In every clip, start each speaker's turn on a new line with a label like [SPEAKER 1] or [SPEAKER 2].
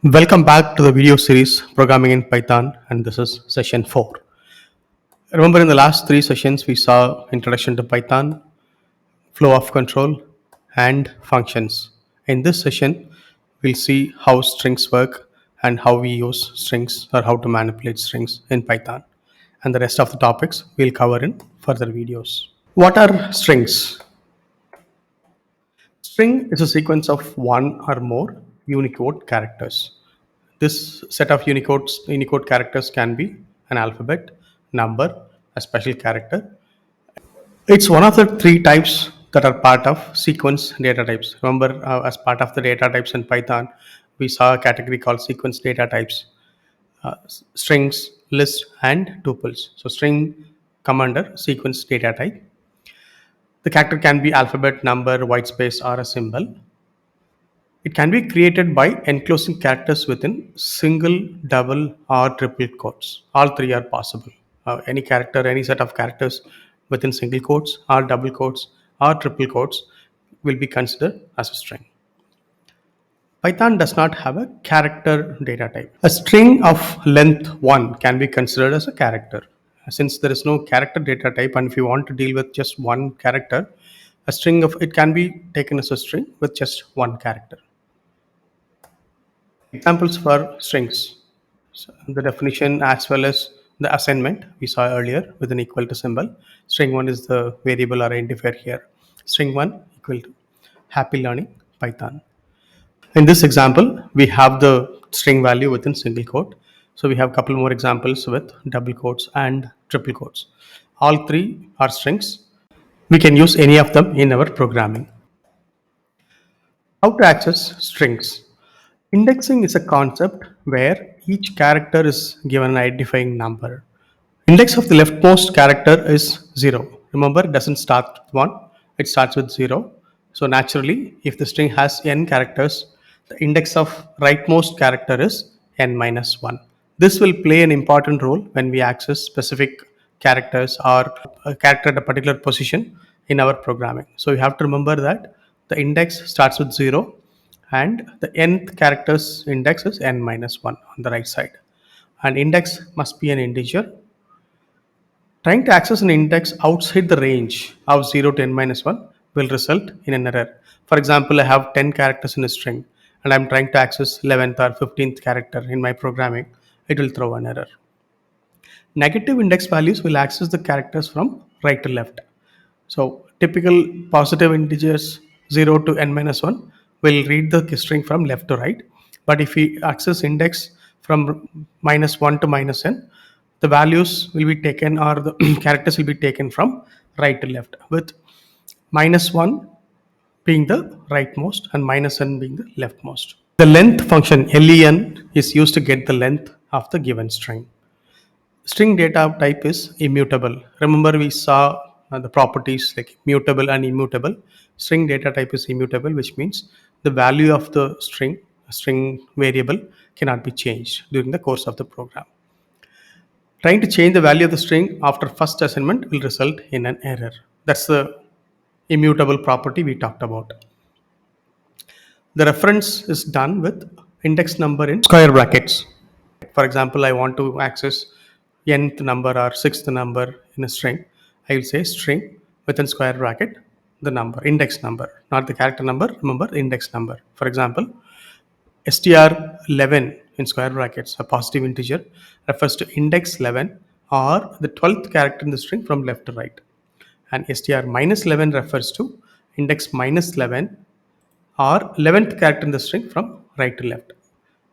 [SPEAKER 1] Welcome back to the video series Programming in Python, and this is session 4. Remember, in the last three sessions, we saw Introduction to Python, Flow of Control, and Functions. In this session, we'll see how strings work and how we use strings or how to manipulate strings in Python. And the rest of the topics we'll cover in further videos. What are strings? String is a sequence of one or more Unicode characters. This set of Unicode characters can be an alphabet, number, a special character. It's one of the three types that are part of sequence data types. Remember, as part of the data types in Python, we saw a category called sequence data types, strings, lists, and tuples. So string come under sequence data type. The character can be alphabet, number, white space, or a symbol. It can be created by enclosing characters within single, double, or triple quotes. All three are possible. Any character, any set of characters within single quotes, or double quotes, or triple quotes will be considered as a string. Python does not have a character data type. A string of length 1 can be considered as a character. Since there is no character data type, and if you want to deal with just one character, a string of it can be taken as a string with just one character. Examples for strings. So the definition as well as the assignment we saw earlier with an equal to symbol. String 1 is the variable or identifier here. String 1 equal to happy learning Python. In this example, we have the string value within single quote. So we have a couple more examples with double quotes and triple quotes. All three are strings. We can use any of them in our programming. How to access strings? Indexing is a concept where each character is given an identifying number. Index of the leftmost character is 0. Remember, it doesn't start with 1, it starts with 0. So naturally, if the string has n characters, the index of rightmost character is n minus 1. This will play an important role when we access specific characters or a character at a particular position in our programming. So you have to remember that the index starts with 0 and the nth character's index is n minus 1 on the right side. And index must be an integer. Trying to access an index outside the range of 0 to n minus 1 will result in an error. For example, I have 10 characters in a string and I'm trying to access 11th or 15th character in my programming. It will throw an error. Negative index values will access the characters from right to left. So typical positive integers 0 to n minus 1 will read the string from left to right. But if we access index from minus 1 to minus n, the values will be taken or the characters will be taken from right to left, with minus 1 being the rightmost and minus n being the leftmost. The length function len is used to get the length of the given string. String data type is immutable. Remember, we saw the properties like mutable and immutable. String data type is immutable, which means the value of the string variable cannot be changed during the course of the program. Trying to change the value of the string after first assignment will result in an error. That's the immutable property we talked about. The reference is done with index number in square brackets. For example, I want to access nth number or sixth number in a string. I will say string within square bracket the number, index number, not the character number. Remember, index number. For example, str11 in square brackets, a positive integer, refers to index 11 or the 12th character in the string from left to right. And str minus 11 refers to index minus 11 or 11th character in the string from right to left.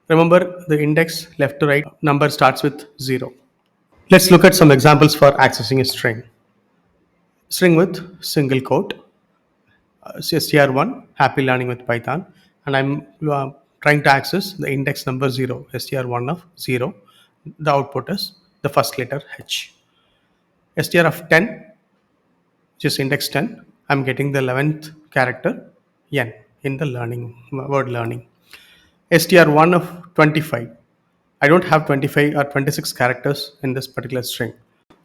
[SPEAKER 1] Remember, the index left to right number starts with 0. Let's look at some examples for accessing a string. String with single quote, str1, happy learning with Python, and I'm trying to access the index number 0, str1 of 0. The output is the first letter H. str of 10, which is index 10, I'm getting the 11th character N in the word learning. str1 of 25, I don't have 25 or 26 characters in this particular string.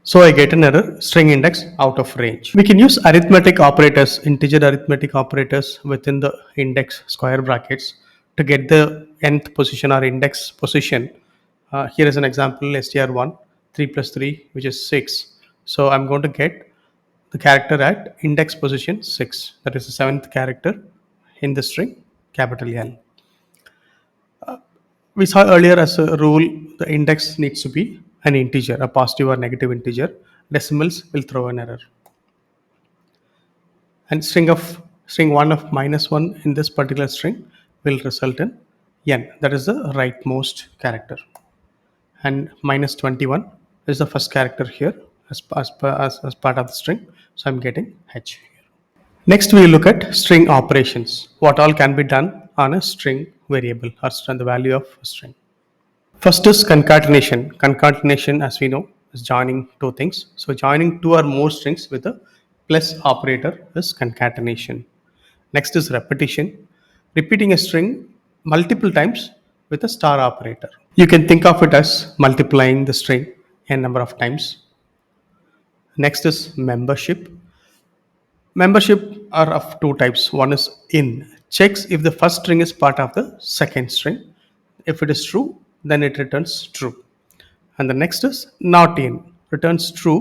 [SPEAKER 1] So I get an error, string index out of range. We can use arithmetic operators, integer arithmetic operators within the index square brackets to get the nth position or index position. Here is an example, str1, 3 plus 3, which is 6. So I'm going to get the character at index position 6. That is the seventh character in the string, capital L. We saw earlier as a rule, the index needs to be an integer, a positive or negative integer. Decimals will throw an error. And string 1 of -1 in this particular string will result in n. That is the rightmost character. And -21 is the first character here as part of the string. So I'm getting h here. Next, we look at string operations. What all can be done on a string variable or the value of a string. First is concatenation. Concatenation, as we know, is joining two things. So joining two or more strings with a plus operator is concatenation. Next is repetition. Repeating a string multiple times with a star operator. You can think of it as multiplying the string n number of times. Next is membership. Membership are of two types. One is in. Checks if the first string is part of the second string. If it is true, then it returns true. And the next is not in. Returns true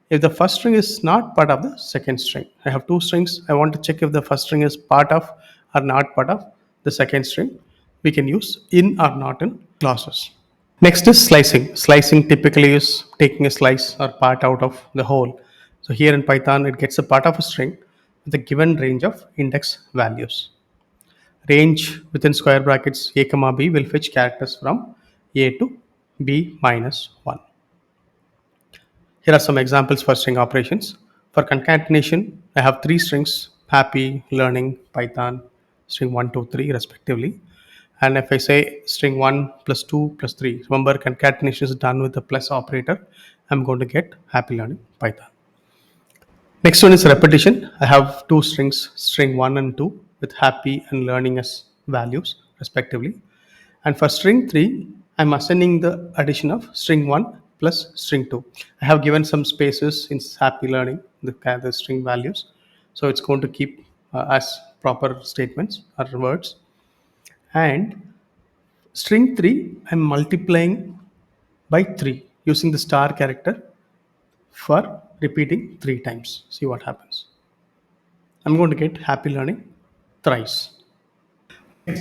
[SPEAKER 1] if the first string is not part of the second string. I have two strings. I want to check if the first string is part of or not part of the second string. We can use in or not in clauses. Next is slicing. Slicing typically is taking a slice or part out of the whole. So here in Python, it gets a part of a string with a given range of index values. Range within square brackets a comma b will fetch characters from a to b minus 1. Here are some examples for string operations. For concatenation, I have three strings: happy, learning, Python, string 1, 2, 3 respectively. And if I say string 1 plus 2 plus 3, remember concatenation is done with the plus operator. I'm going to get happy, learning, Python. Next one is repetition. I have two strings, string 1 and 2, with happy and learning as values respectively. And for string 3, I'm assigning the addition of string 1 plus string 2. I have given some spaces in happy learning, the string values. So it's going to keep as proper statements or words. And string 3, I'm multiplying by 3 using the star character for repeating 3 times. See what happens. I'm going to get happy learning thrice.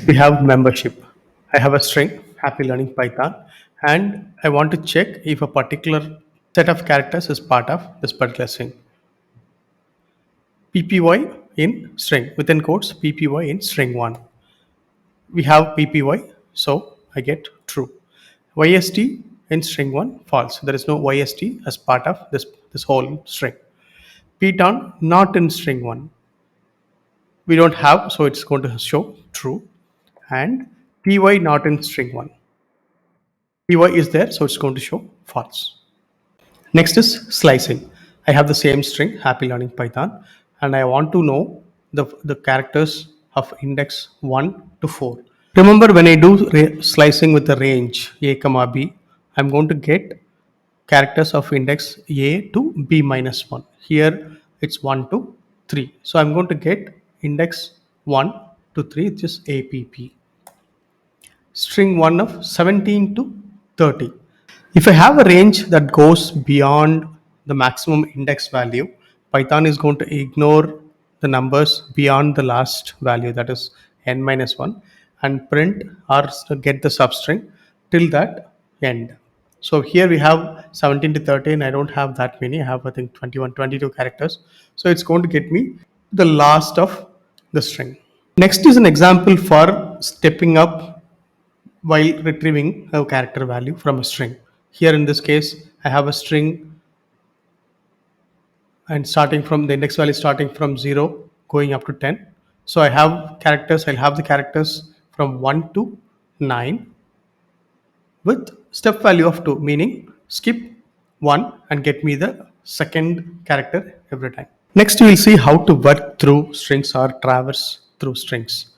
[SPEAKER 1] We have membership. I have a string, happy learning Python, and I want to check if a particular set of characters is part of this particular string. PPY in string, within quotes, PPY in string 1. We have PPY, so I get true. YST in string 1, false. There is no YST as part of this whole string. Python not in string 1. We don't have, so it's going to show true. And py not in string 1. Py is there, so it's going to show false. Next is slicing. I have the same string, happy learning Python, and I want to know the characters of index 1 to 4. Remember, when I do slicing with the range a comma b, I'm going to get characters of index a to b minus 1. Here it's 1 to 3. So I'm going to get index 1 to 3, which is app. String 1 of 17 to 30. If I have a range that goes beyond the maximum index value, Python is going to ignore the numbers beyond the last value, that is n minus 1, and print or get the substring till that end. So here we have 17 to 30, and I don't have that many. I have, I think, 21, 22 characters. So it's going to get me the last of the string. Next is an example for stepping up while retrieving a character value from a string. Here in this case, I have a string and starting from the index value starting from 0 going up to 10. So I have characters, I'll have the characters from 1 to 9 with step value of 2, meaning skip 1 and get me the second character every time. Next, we will see how to work through strings or traverse through strings.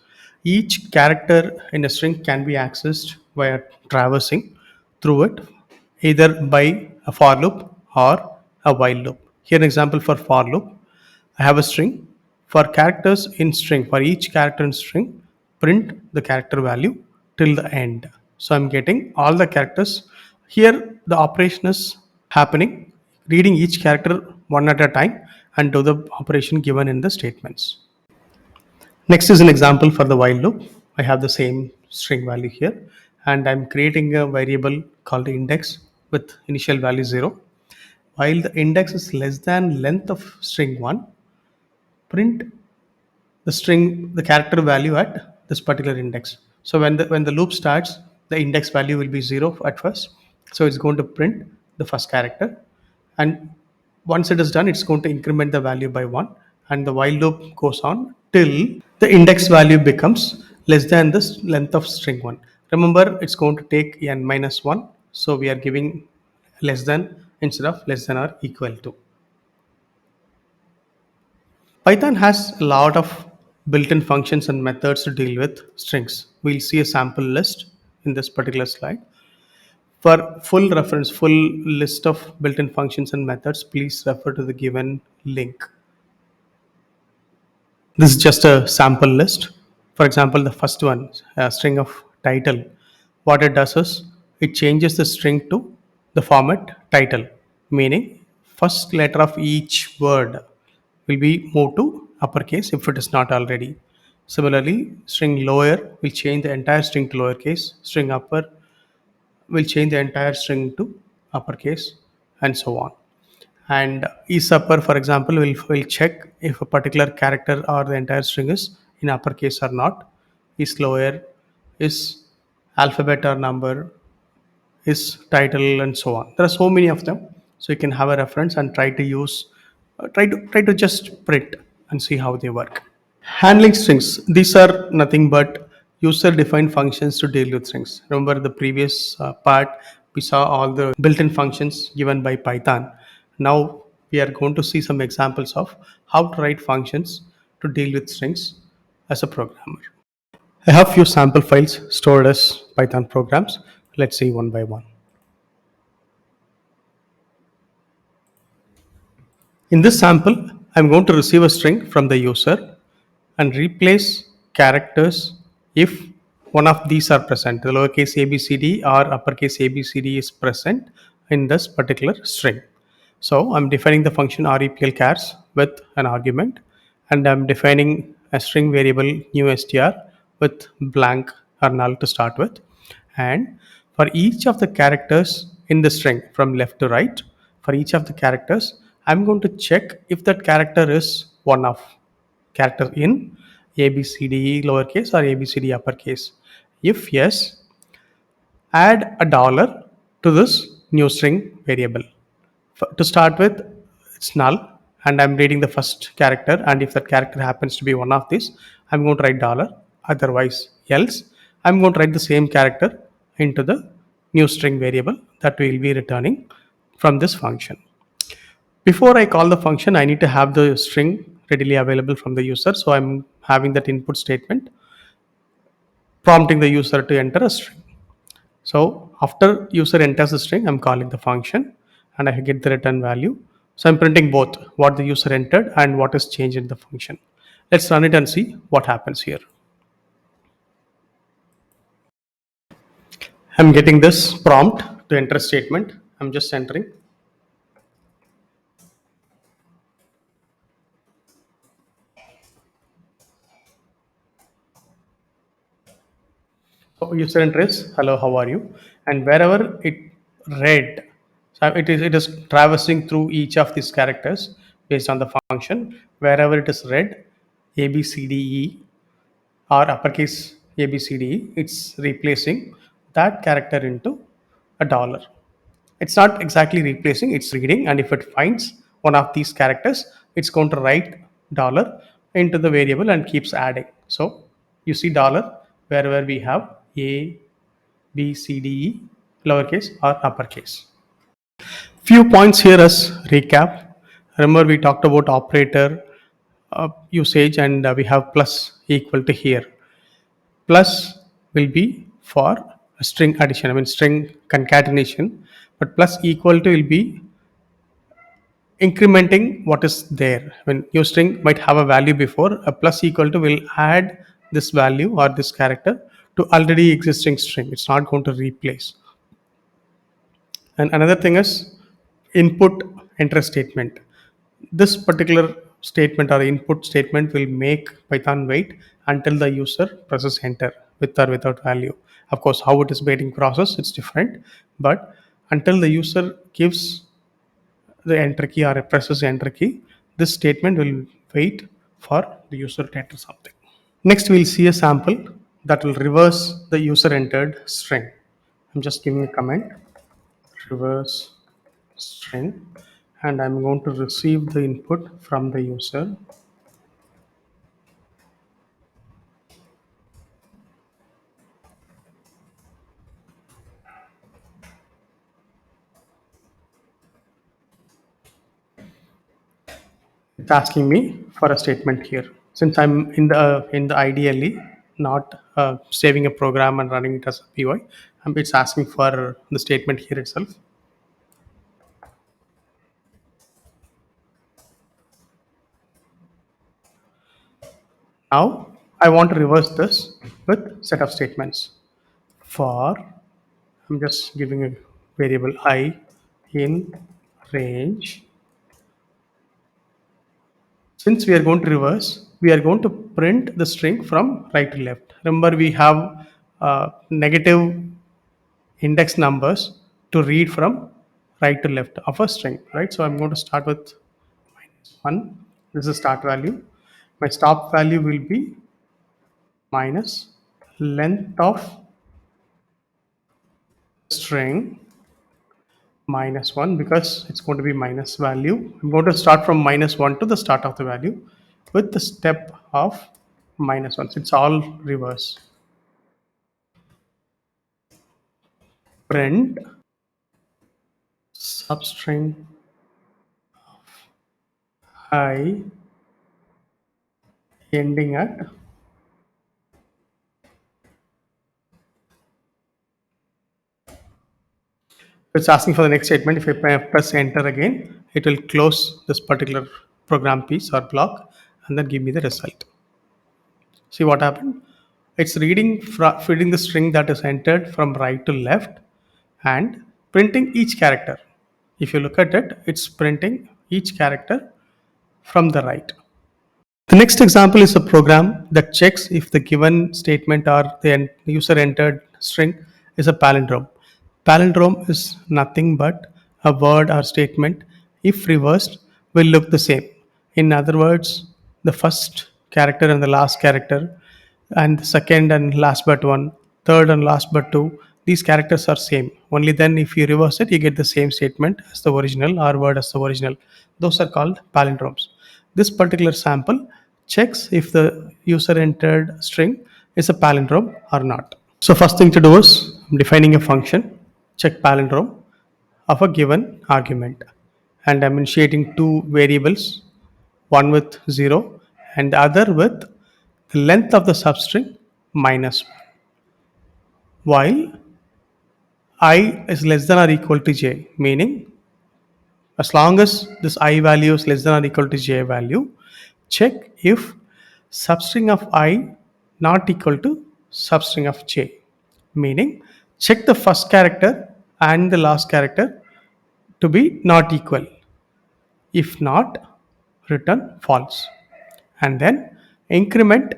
[SPEAKER 1] Each character in a string can be accessed via traversing through it, either by a for loop or a while loop. Here, an example for for loop. I have a string. For characters in string, for each character in string, print the character value till the end. So I'm getting all the characters. Here the operation is happening, reading each character one at a time and do the operation given in the statements. Next is an example for the while loop. I have the same string value here and I'm creating a variable called index with initial value 0. While the index is less than length of string 1, print the character value at this particular index. So when the loop starts, the index value will be 0 at first. So it's going to print the first character, and once it is done, it's going to increment the value by 1, and the while loop goes on till the index value becomes less than the length of string 1. Remember, it's going to take n minus 1, so we are giving less than instead of less than or equal to. Python has a lot of built-in functions and methods to deal with strings. We'll see a sample list in this particular slide. For full reference, full list of built-in functions and methods, please refer to the given link. This is just a sample list. For example, the first one, a string of title. What it does is it changes the string to the format title, meaning first letter of each word will be moved to uppercase if it is not already. Similarly, string lower will change the entire string to lowercase, string upper will change the entire string to uppercase, and so on. And isupper, for example, will check if a particular character or the entire string is in uppercase or not. Is lower, is alphabet or number, is title, and so on. There are so many of them, so you can have a reference and try to use, try to just print and see how they work. Handling strings. These are nothing but user-defined functions to deal with strings. Remember the previous part, we saw all the built-in functions given by Python. Now we are going to see some examples of how to write functions to deal with strings as a programmer. I have few sample files stored as Python programs. Let's see one by one. In this sample, I'm going to receive a string from the user and replace characters if one of these are present. The lowercase abcd or uppercase abcd is present in this particular string. So I'm defining the function replchars with an argument, and I'm defining a string variable new str with blank or null to start with. And for each of the characters in the string from left to right, for each of the characters, I'm going to check if that character is one of character in ABCD lowercase or ABCD uppercase. If yes, add a dollar to this new string variable. To start with, it's null, and I'm reading the first character, and if that character happens to be one of these, I'm going to write dollar. Otherwise, else, I'm going to write the same character into the new string variable that we will be returning from this function. Before I call the function, I need to have the string readily available from the user. So I'm having that input statement prompting the user to enter a string. So after user enters the string, I'm calling the function and I get the return value. So I'm printing both what the user entered and what is changed in the function. Let's run it and see what happens here. I'm getting this prompt to enter a statement. I'm just entering. So user enters, hello, how are you? And wherever it read, so it is traversing through each of these characters based on the function. Wherever it is read, A B C D E or uppercase A B C D E, it's replacing that character into a dollar. It's not exactly replacing, it's reading, and if it finds one of these characters, it's going to write dollar into the variable and keeps adding. So you see dollar wherever we have A, B, C, D, E, lowercase or uppercase. Few points here as recap. Remember we talked about operator usage, and we have plus equal to here. Plus will be for a string addition, I mean string concatenation, but plus equal to will be incrementing what is there. When your string might have a value before, a plus equal to will add this value or this character to already existing string. It's not going to replace. And another thing is input enter statement. This particular statement or input statement will make Python wait until the user presses enter with or without value. Of course, how it is waiting process, it's different, but until the user gives the enter key or presses enter key, this statement will wait for the user to enter something. Next, we'll see a sample that will reverse the user entered string. I'm just giving a command reverse string, and I'm going to receive the input from the user. It's asking me for a statement here. Since I'm in the ideally not saving a program and running it as a PY, it's asking for the statement here itself. Now I want to reverse this with set of statements. For I'm just giving a variable I in range. Since we are going to reverse, we are going to print the string from right to left. Remember, we have negative index numbers to read from right to left of a string, right? So I'm going to start with -1. This is start value. My stop value will be minus length of string -1 because it's going to be minus value. I'm going to start from -1 to the start of the value with the step of -1. So it's all reverse. Print substring I ending at it's asking for the next statement. If I press enter again, it will close this particular program piece or block and then give me the result. See what happened? It's feeding the string that is entered from right to left and printing each character. If you look at it, it's printing each character from the right. The next example is a program that checks if the given statement or the user entered string is a palindrome. Palindrome is nothing but a word or statement, if reversed, will look the same. In other words, the first character and the last character, and the second and last but one, third and last but two, these characters are same. Only then if you reverse it, you get the same statement as the original or word as the original. Those are called palindromes. This particular sample checks if the user entered string is a palindrome or not. So first thing to do is I'm defining a function, check palindrome of a given argument. And I'm initiating two variables, one with 0 and the other with the length of the substring minus 1. While I is less than or equal to j, meaning as long as this I value is less than or equal to j value, check if substring of I not equal to substring of j, meaning check the first character and the last character to be not equal. If not, return false. And then increment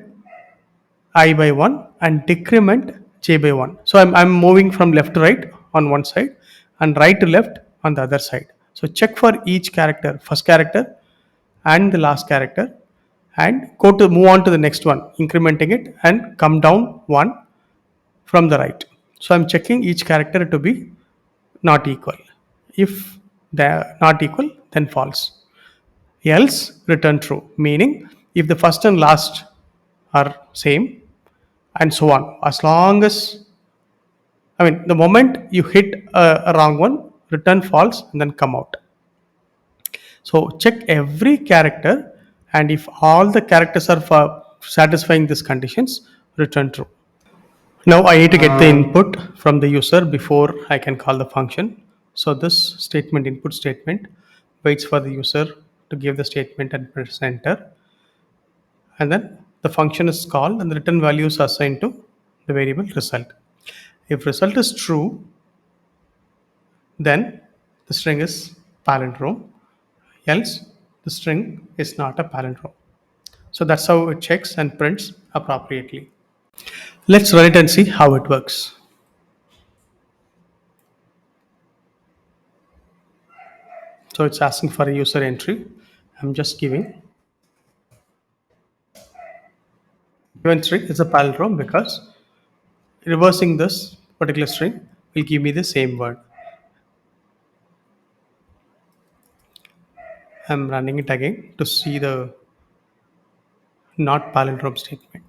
[SPEAKER 1] I by 1 and decrement j by 1. So I'm moving from left to right on one side and right to left on the other side. So check for each character, first character and the last character, and move on to the next one, incrementing it and come down one from the right. So I'm checking each character to be not equal. If they're not equal, then false. Else return true, meaning if the first and last are same and so on. As long as, the moment you hit a wrong one, return false and then come out. So check every character, and if all the characters are satisfying these conditions, return true. Now I need to get the input from the user before I can call the function. So this statement, input statement, waits for the user to give the statement and press enter. And then the function is called and the return value is assigned to the variable result. If result is true, then the string is palindrome, else the string is not a palindrome. So that's how it checks and prints appropriately. Let's run it and see how it works. So it's asking for a user entry. I'm just giving given string is a palindrome because reversing this particular string will give me the same word. I'm running it again to see the not palindrome statement.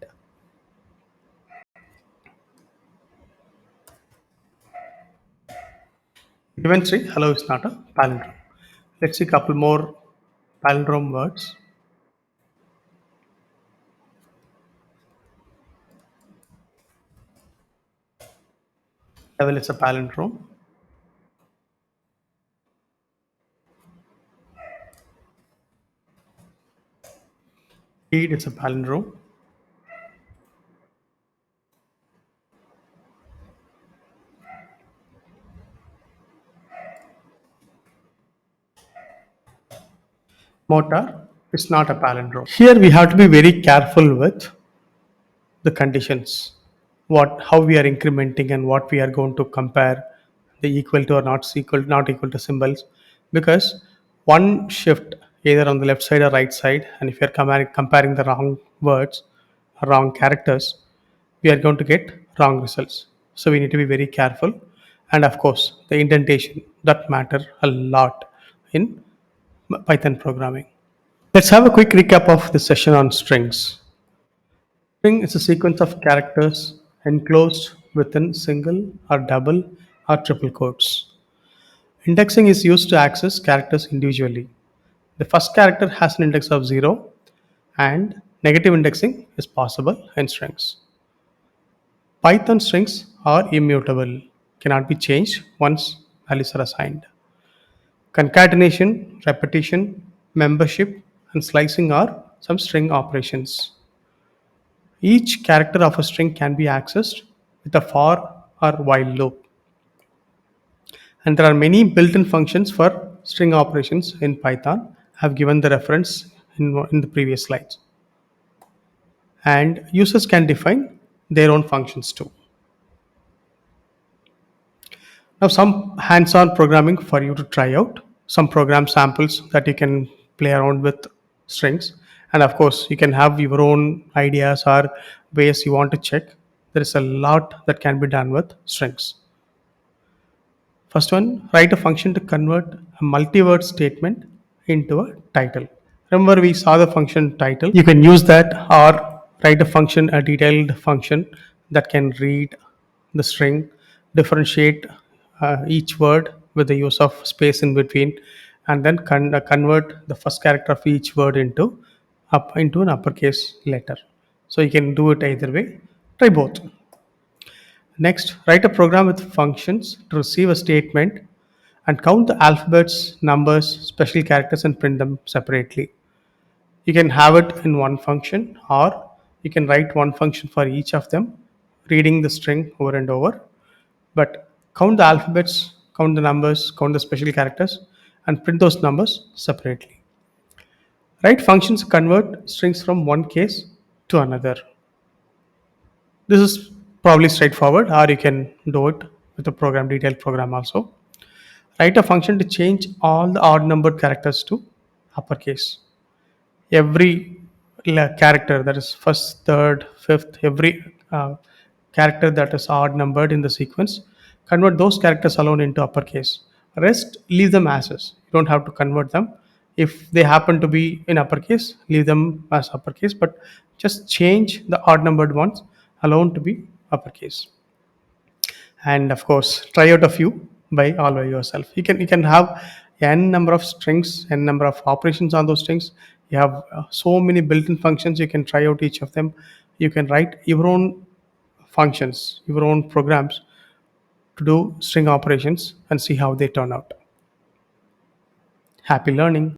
[SPEAKER 1] Given string hello is not a palindrome. Let's see a couple more palindrome words. Level is a palindrome. Speed is a palindrome. Motor is not a palindrome. Here we have to be very careful with the conditions, what how we are incrementing and what we are going to compare the equal to or not equal to symbols, because one shift either on the left side or right side, and if you are comparing the wrong words or wrong characters, we are going to get wrong results. So we need to be very careful, and of course the indentation that matter a lot in Python programming. Let's have a quick recap of the session on strings. String is a sequence of characters enclosed within single or double or triple quotes. Indexing is used to access characters individually. The first character has an index of 0, and negative indexing is possible in strings. Python strings are immutable, cannot be changed once values are assigned. Concatenation, repetition, membership, and slicing are some string operations. Each character of a string can be accessed with a for or while loop. And there are many built-in functions for string operations in Python. I have given the reference in the previous slides. And users can define their own functions too. Now some hands-on programming for you to try out, some program samples that you can play around with strings, and of course you can have your own ideas or ways you want to check. There is a lot that can be done with strings. First one, write a function to convert a multi-word statement into a title. Remember we saw the function title. You can use that or write a function, a detailed function that can read the string, differentiate each word with the use of space in between, and then convert the first character of each word into an uppercase letter. So you can do it either way. Try both. Next, write a program with functions to receive a statement and count the alphabets, numbers, special characters, and print them separately. You can have it in one function, or you can write one function for each of them, reading the string over and over. But count the alphabets, count the numbers, count the special characters, and print those numbers separately. Write functions to convert strings from one case to another. This is probably straightforward, or you can do it with a program detailed program also. Write a function to change all the odd numbered characters to uppercase. Every character that is first, third, fifth, every character that is odd numbered in the sequence, convert those characters alone into uppercase. Rest, leave them as is. You don't have to convert them. If they happen to be in uppercase, leave them as uppercase, but just change the odd numbered ones alone to be uppercase. And of course try out a few by yourself. You can have n number of strings, n number of operations on those strings. You have so many built-in functions. You can try out each of them. You can write your own functions, your own programs to do string operations and see how they turn out. Happy learning.